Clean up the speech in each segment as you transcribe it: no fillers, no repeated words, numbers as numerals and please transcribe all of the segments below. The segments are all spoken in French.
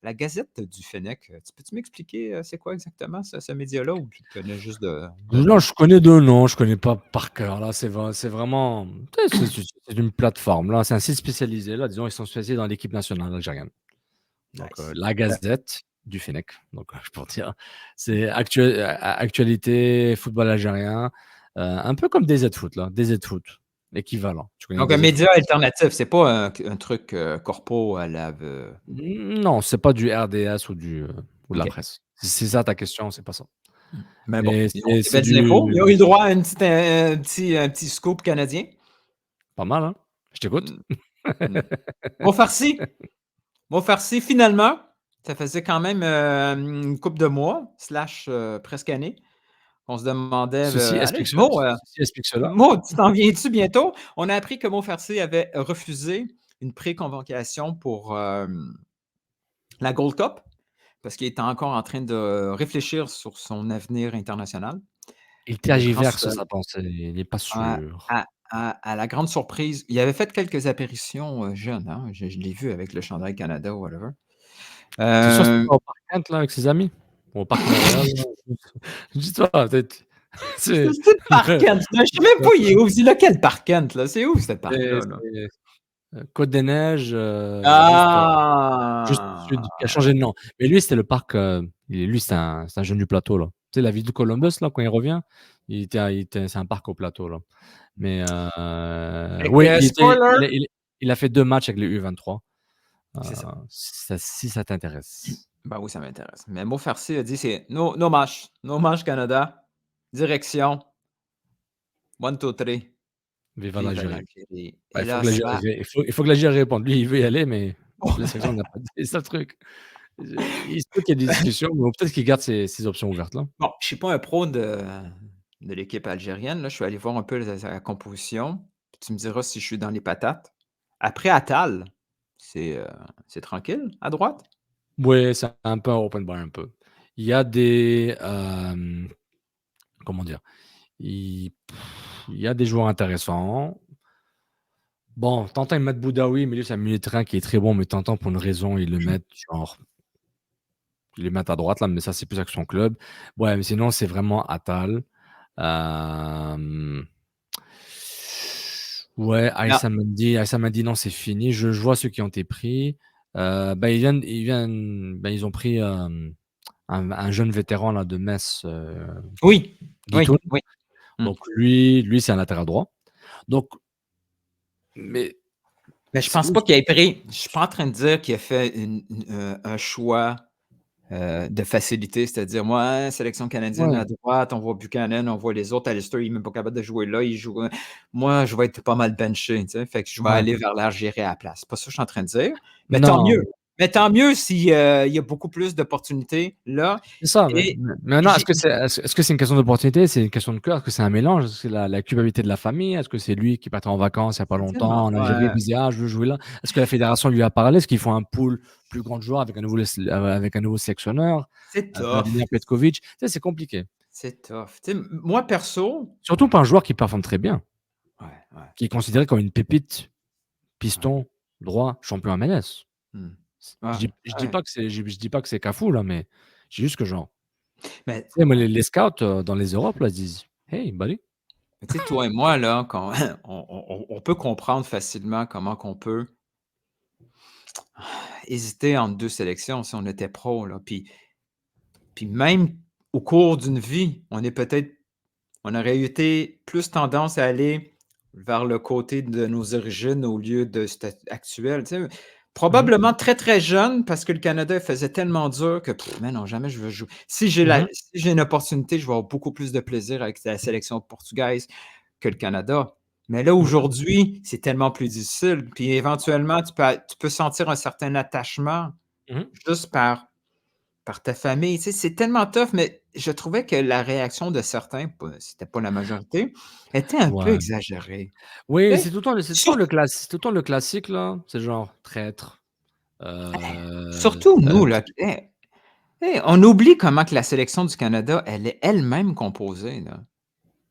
la Gazette du Fennec, tu peux-tu m'expliquer c'est quoi exactement ce média-là ou tu le connais juste de Non, nom? je connais de nom, je connais pas par cœur. Là, c'est vraiment. C'est une plateforme. Là, c'est un site spécialisé. Là, disons, ils sont spécialisés dans l'équipe nationale algérienne. Donc, Nice. la Gazette du Fennec. Donc, pour dire, c'est actualité, football algérien. Un peu comme DZ Foot, là. DZ Foot, l'équivalent. Tu connais Donc, un DZ Foot? média alternatif, c'est pas un truc corpo à la. Non, c'est pas du RDS ou de la OK. presse. Si c'est ça ta question, c'est pas ça. Mais bon, Mais ils ont des c'est belles infos. Ils ont eu du. le droit à un petit scoop canadien. Pas mal, hein? Je t'écoute. Mm. Mm. Mon farci, finalement, ça faisait quand même une couple de mois, presque année. On se demandait, Ceci allez, explique, ceci explique cela. Mo, tu t'en viens-tu bientôt? On a appris que Mo Farsi avait refusé une pré-convocation pour la Gold Cup parce qu'il était encore en train de réfléchir sur son avenir international. Il Et grâce tergiverse sa pensée, il n'est pas à, sûr. à- à la grande surprise, il avait fait quelques apparitions jeunes. Hein? Je l'ai vu avec le Chandail Canada ou whatever. C'est sûr que c'est Euh, pas au parc Kent, là, avec ses amis? Ou au parc Montréal, là? Dis-toi, peut-être. C'est c'est le parc Kent. Je sais même pas, il est où. C'est lequel parc Kent? Là? C'est où ce parc-là? Là? Côte-des-Neiges, juste au sud, qui a Ah! changé de nom. Mais lui, c'était le parc, lui, c'est un jeune du plateau, là. Tu sais, la ville de Columbus, là, quand il revient, c'est un parc au plateau, là. Mais Fait oui, que, spoiler! il a fait 2 matchs avec les U23, C'est ça. si ça t'intéresse. Ben oui, ça m'intéresse. Mais Mo Farsi a dit c'est no match. No match Canada. Direction. 1, 2, 3. Viva Vive l'Algérie. l'Algérie. Bah, Et là, ça. il faut que l'Algérie réponde. Lui, il veut y aller, mais la sélection n'a pas dit. C'est ça le truc. Il se peut qu'il y ait des discussions, mais peut-être qu'il garde ses options ouvertes, là. Bon, je suis pas un pro de l'équipe algérienne. Là. Je suis allé voir un peu la composition. Tu me diras si je suis dans les patates. Après Attal, c'est tranquille à droite? Ouais, c'est un peu un open bar, un peu. Il y a des, comment dire? Il il y a des joueurs intéressants. Bon, tu ils mettent Boudaoui, mais lui, c'est un milieu de terrain qui est très bon, mais tu pour une raison, ils le mettent à droite, là, mais ça, c'est plus avec son club. Ouais, mais sinon, c'est vraiment Attal. Hem, ouais, Non. Aïssa Mendy, non, c'est fini. Je vois ceux qui ont été pris. Ils ont pris, un jeune vétéran là de Metz, Oui, oui, Guitoun. oui. Hmm. Donc lui, c'est un latéral droit. Donc mais Mais je c'est pense pas qu'il ait pris. Je suis pas en train de dire qu'il a fait un choix de facilité, c'est-à-dire, moi, hein, sélection canadienne ouais, à droite, on voit Buchanan, on voit les autres. Alistair, il est même pas capable de jouer là. Il joue. Moi, je vais être pas mal benché, tu sais. Fait que je vais ouais. aller vers l'Algérie à la place. C'est pas ça que je suis en train de dire. Mais tant Non, mieux. Mais tant mieux s'il y a beaucoup plus d'opportunités là. c'est ça, mais Et maintenant, j'ai. est-ce que c'est une question d'opportunité? C'est une question de cœur? Est-ce que c'est un mélange? Est-ce que c'est la culpabilité de la famille? Est-ce que c'est lui qui partait en vacances il y a pas C'est longtemps tellement. en Algérie, il Ouais, disait: «Ah, je veux jouer là». Est-ce que la fédération lui a parlé? Est-ce qu'ils font un pool plus grand de joueurs avec un nouveau sélectionneur, c'est tough. Vladimir Petkovic? Tu sais, c'est compliqué. C'est tough. Tu sais, moi, perso. Surtout pas un joueur qui performe très bien, Ouais, ouais, qui est considéré comme une pépite, ouais. piston droit, champion MLS. Hmm. Je Ouais, dis ouais. je dis pas que c'est Cafou là, mais c'est juste que genre, Mais tu sais, moi les scouts, dans les Europes là, ils disent: «Hey buddy». Mais tu sais, toi et moi, là, quand on peut comprendre facilement comment qu'on peut hésiter entre 2 sélections si on était pro, là. Puis même au cours d'une vie, on aurait été plus tendance à aller vers le côté de nos origines au lieu de statut actuel, tu sais? Mmh mh. Probablement très, très jeune parce que le Canada faisait tellement dur que mais non, jamais je veux jouer. Mmh. Si j'ai une opportunité, je vais avoir beaucoup plus de plaisir avec la sélection portugaise que le Canada. Mais là, Mmh. aujourd'hui, c'est tellement plus difficile. Puis éventuellement, tu peux sentir un certain attachement Mmh. juste par ta famille. Tu sais, c'est tellement tough, mais je trouvais que la réaction de certains, c'était pas la majorité, était un peu Ouais. exagérée. Oui, Tu sais? c'est tout le temps c'est tout le temps le classique là, c'est genre traître, heu Surtout nous, là. On oublie comment que la sélection du Canada, elle est elle-même composée, là.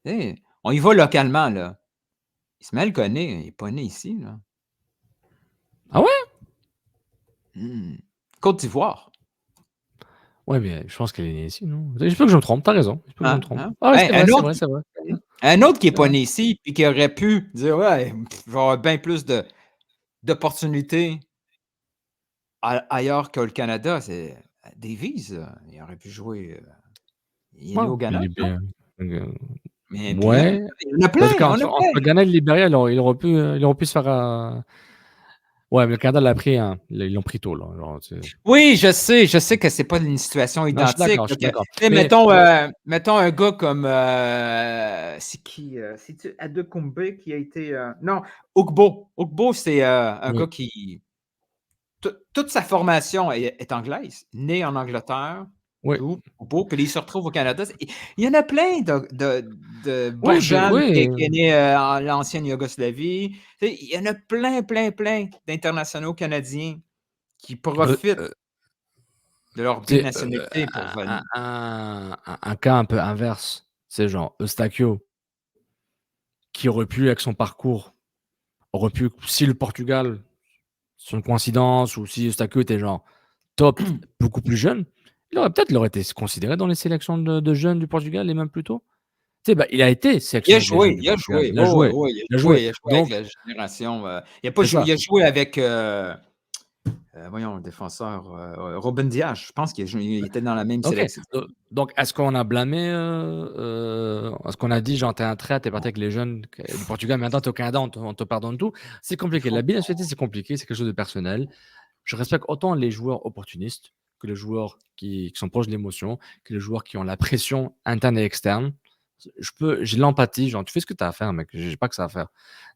Tu sais, on y va localement, là. Ismaël Koné, il est pas né ici, là. ah ouais? Mmh. Côte d'Ivoire. Ouais, mais je pense qu'elle est née ici, non? Je peux que je me trompe, t'as raison. Je peux que je me trompe. Ah ouais, Hey, c'est vrai. un autre qui n'est C'est pas vrai. né ici et qui aurait pu dire ouais, je vais avoir bien plus d'opportunités ailleurs que le Canada, c'est Davies. Il aurait pu jouer. Il est né Ouais, au puis Ghana, non? euh, Mais puis ouais. il y en a plein, Parce il y en a qu'entre plein. Ghana et le Libéria, il aurait pu se faire. Ouais, mais le Canada l'a pris, hein. Ils l'ont pris tôt, là. Genre, Oui, je sais que c'est pas une situation non, je suis identique. d'accord, je suis Tu d'accord. sais, Mais mettons un gars comme c'est qui? C'est-tu Adekunle qui a été non, Ugbo. Ugbo, c'est un oui, gars qui toute sa formation est anglaise, né en Angleterre. oui, Ugbo, puis il se retrouve au Canada. Il y en a plein de oui, Bojan qui oui. est né en l'ancienne Yougoslavie. Tu sais, il y en a plein d'internationaux canadiens qui Euh, profitent euh, de leur tu sais, binationalité pour venir. un cas un peu inverse, c'est genre Eustáquio, qui aurait pu, avec son parcours, aurait pu, si le Portugal, c'est une coïncidence, ou si Eustáquio était genre top, beaucoup plus jeune, il aurait été considéré dans les sélections de jeunes du Portugal, et même plus tôt. Tu sais, bah, il a été sélectionné avec les jeunes du Il a Portugal. joué. Il a Oui, oui, joué. oui, Il a joué. il a joué avec Donc, la génération. Il a pas c'est joué, ça. il a joué avec voyons, le défenseur Ruben Dias. Je pense il était dans la même OK. sélection. Donc, est-ce qu'on a blâmé, est-ce qu'on a dit, genre, t'es un traître, t'es parti avec les jeunes du Portugal, maintenant t'es au Canada, on te pardonne tout? C'est compliqué. La binationalité, c'est compliqué, c'est quelque chose de personnel. Je respecte autant les joueurs opportunistes que les joueurs qui sont proches de l'émotion, que les joueurs qui ont la pression interne et externe. J'ai de l'empathie, genre, tu fais ce que tu as à faire, mec. J'ai pas que ça à faire.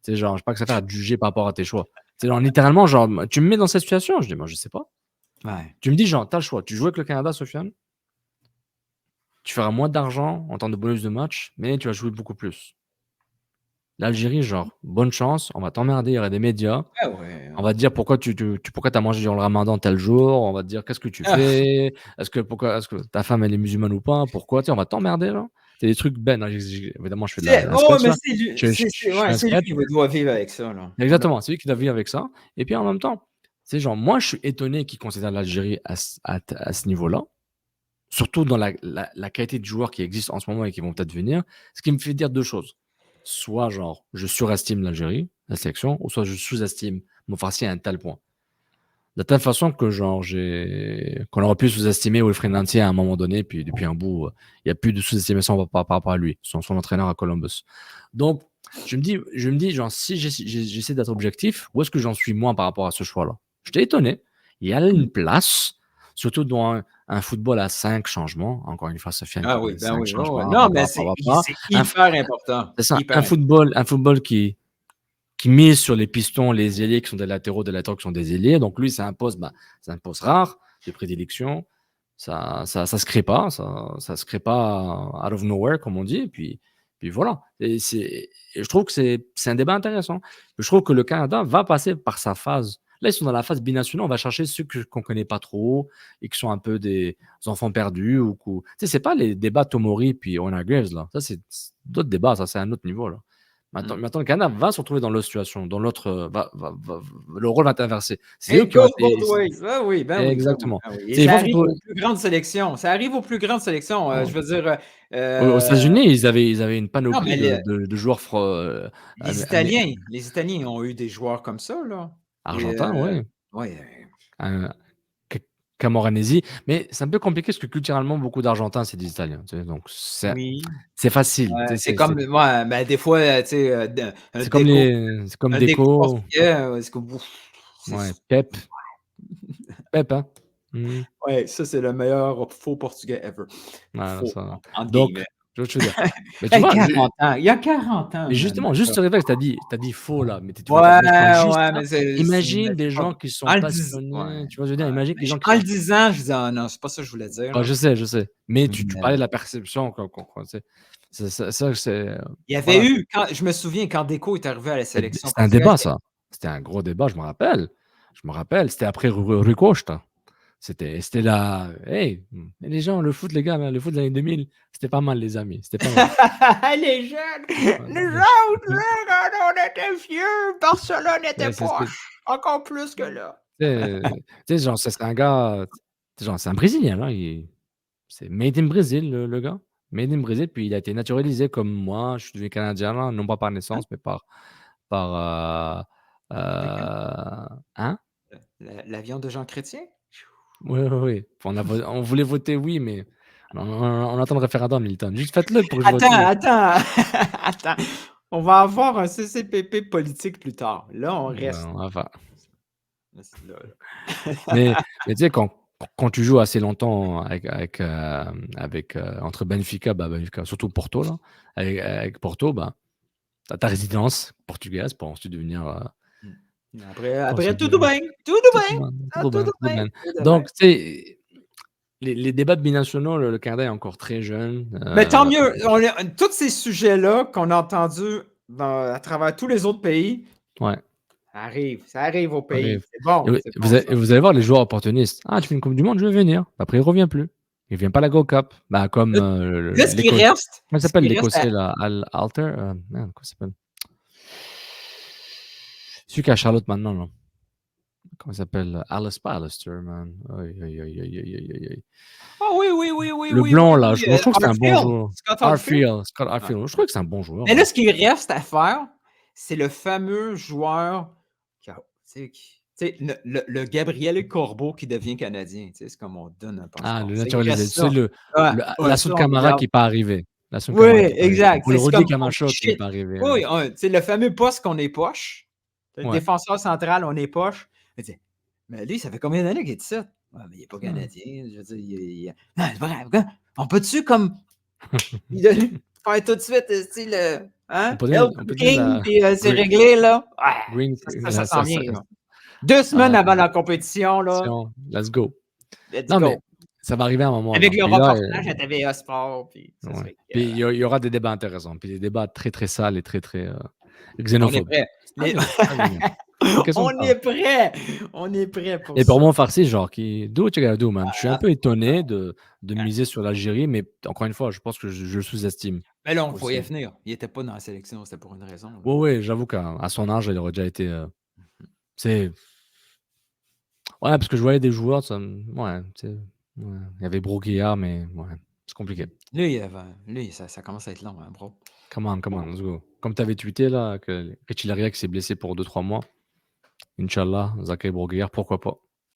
Tu sais, genre, j'ai pas que ça à faire à te juger par rapport à tes choix. Tu sais, genre, littéralement, genre, tu me mets dans cette situation, je dis, moi, je sais pas. Ouais. Tu me dis, genre, t'as le choix. Tu joues avec le Canada, Sofiane, tu feras moins d'argent en termes de bonus de match, mais tu vas jouer beaucoup plus. L'Algérie, genre, bonne chance, on va t'emmerder, il y aura des médias. Ah ouais. On va te dire pourquoi pourquoi as mangé durant le ramadan tel jour. On va te dire qu'est-ce que tu fais. Est-ce que ta femme elle est musulmane ou pas. Pourquoi, tu sais, on va t'emmerder là. C'est des trucs ben. Évidemment, je fais de un Oh, sketch mais là. Je fais ouais, un c'est lui sketch. qui doit vivre avec ça, là. Exactement, c'est lui qui doit vivre avec ça. Et puis en même temps, c'est genre, moi je suis étonné qu'ils considèrent l'Algérie à ce niveau-là. Surtout dans la qualité de joueurs qui existent en ce moment et qui vont peut-être venir. Ce qui me fait dire deux choses. Soit genre, je surestime l'Algérie, la sélection, ou soit je sous-estime mon farci à un tel point. De telle façon que genre qu'on aurait pu sous-estimer Wilfried Nancy à un moment donné, puis depuis un bout, il n'y a plus de sous-estimation par rapport à lui, son entraîneur à Columbus. Donc, je me dis, genre, si j'essaie d'être objectif, où est-ce que j'en suis moi par rapport à ce choix-là? J'étais étonné. Il y a une place, surtout dans un football à 5 changements. Encore une fois, Sofiane Ah connaît oui, les ben 5 oui, ouais, ouais. changements. Non, mais c'est Un, f- hyper important. c'est ça, Hyper important. un football qui mise sur les pistons, les ailiers qui sont des latéraux qui sont des ailiers. Donc lui, c'est un poste rare, de prédilection. Ça se crée pas, ça se crée pas out of nowhere, comme on dit. Puis voilà. Et je trouve que c'est un débat intéressant. Je trouve que le Canada va passer par sa phase. Là, ils sont dans la phase binationale. On va chercher ceux qu'on connaît pas trop et qui sont un peu des enfants perdus. Tu sais, c'est pas les débats Tomori puis Honor Graves, là. Ça, c'est d'autres débats. Ça, c'est un autre niveau, là. Maintenant, le Canada va se retrouver dans l'autre situation, dans l'autre, le rôle va être inversé. C'est eux It qui ont goes été. both ways. Ben oui, ben oui, ben oui, Exactement. ben oui. Et C'est, ils ça vont se arrive retrouver. aux plus grandes sélections. Ça arrive aux plus grandes sélections. Je veux dire, Aux États-Unis, ils avaient une non, panoplie mais de joueurs Les Italiens ont eu des joueurs comme ça, là. Et argentins, oui. ouais. Ca- Camoranesi. Mais c'est un peu compliqué parce que culturellement, beaucoup d'Argentins, c'est des Italiens. Tu sais, donc, Oui. c'est facile. Tu sais, C'est comme ouais, ben, des fois, tu sais, c'est comme un déco Deco. portugais, c'est comme ouf, c'est Ouais, Pep. Pep, hein. Mhm. ouais, ça, c'est le meilleur faux portugais ever. Ouais, Faux, ça. entre guillemets. Donc, je veux te dire. Mais tu Hey, vois, 40 ans, il y a 40 ans, mais man. justement, juste ce réflexe, t'as dit faux là, mais tu vois, Ouais, moi, je parle juste ouais, ça. mais Imagine mais des c'est pas gens qui sont en le dis passionnés, ouais, tu vois, je veux dire, ouais. imagine Mais des gens qui en le sont. disant, je disais: «Ah non, c'est pas ça que je voulais dire, Ah, là». je sais, mais tu Mais parlais de la perception, tu sais. il y avait Voilà, eu quand je me souviens quand Deco est arrivé à la sélection c'était un portugaise, débat ça. C'était un gros débat, je me rappelle. C'était après Rui Costa. C'était là, hey, les gens, le foot, les gars, le foot des années 2000, c'était pas mal, les amis, c'était pas mal. les jeunes, Ouais, nous autres, là, quand on était vieux, Barcelone était c'est ce que poche, encore plus que là. Genre, c'est un gars, genre, c'est un Brésilien, là. C'est made in Brésil, le gars. Made in Brésil, puis il a été naturalisé comme moi. Je suis devenu Canadien, là, non pas par Hein? naissance, mais par Lequel? hein? L'avion de Jean Chrétien? Oui, oui, oui. On voulait voter oui, mais on attend le référendum, Milton. Juste faites-le pour que je vote Attends, oui. attends, attends. On va avoir un CCPP politique plus tard. Là, on reste. Ben, enfin. Là. Mais tu sais, quand tu joues assez longtemps entre Benfica, Benfica, surtout Porto, là, avec Porto, bah, t'as ta résidence portugaise pour ensuite devenir. Pour Après ensuite tout devenir bien, tout tout bien, bien, ah, tout tout bien, tout bien, bien. tout bien. Donc, tu sais, les débats binationaux, le Canada est encore très jeune. Mais tant mieux. Tous ces sujets-là qu'on a entendus à travers tous les autres pays, Ouais, ça arrive au pays. arrive. C'est bon ça. Vous allez voir les joueurs opportunistes. Ah, tu fais une Coupe du Monde, je vais venir. Après, il revient plus. Il vient pas à la Go Cup. Bah, comme Là, ce qui l'Écosse. reste, Comment il ce s'appelle qui reste l'Écossais, là? Alter? Merde, comment il s'appelle? Celui qui est à Charlotte maintenant, là. Comment il s'appelle? Pas Alistair, man. Aïe, aïe, aïe, aïe, aïe, aïe, aïe. Ah oui, oui, oui, oui, Le oui, blanc, oui, là, oui. je trouve que c'est un bon Arfield, joueur. Scott Arfield. Scott Ouais. Arfield. Je trouve que c'est un bon joueur, Mais là, hein. ce qui reste à faire, c'est le fameux joueur le Gabriel Corbeau qui devient Canadien. C'est comme on donne un Ah, passeport. le Il naturalisé. reste Tu sais, ça. Ouais, ouais, L'Assun ça, on Camara regarde. qui n'est pas arrivé. L'Assun Oui, Camara qui n'est pas arrivé. exact. Ou le C'est Rudy comme oh Camacho qui n'est shit. pas arrivé. Oui, le fameux poste qu'on est poche. Le Ouais. défenseur central, on est poche. Mais lui, ça fait combien d'années qu'il est ici? Ouais, mais il n'est pas Ouais. Canadien. Je veux dire, non, c'est pas grave. On peut-tu comme faire tout de suite le On hein? peut dire, Help on peut dire King, la puis c'est Green, réglé, là. Ouais, Green, ça s'en vient, là. 2 semaines euh, avant la compétition, là. let's go. Let's Non, mais go. ça va arriver à un moment, là. Avec le Puis là, reportage à TVA Sport, puis ça ouais. serait Puis il y aura des débats intéressants. Puis des débats très, très sales et très, très on est xénophobes. prêt. Ça va venir, ça va venir. Pas question de On ça. est prêt. On est prêt pour Et pour ça. moi, Farsi, genre, do what you gotta do, man. Je suis un Ah, peu étonné de miser sur l'Algérie, mais encore une fois, je pense que je le sous-estime mais là, on le voyait aussi. venir. Il était pas dans la sélection, c'était pour une raison, là. Ouais, ouais, j'avoue qu'à son âge, il aurait déjà été. C'est Ouais, parce que je voyais des joueurs, ouais, tu sais, ouais. Il y avait Broguillard, mais ouais, c'est compliqué. Lui, ça commence à être long, hein, bro. Come on, let's go. Comme tu avais tweeté là, que Richie Lariac s'est blessé pour 2-3 mois. Inch'Allah, Zakaï Broguillard, pourquoi pas.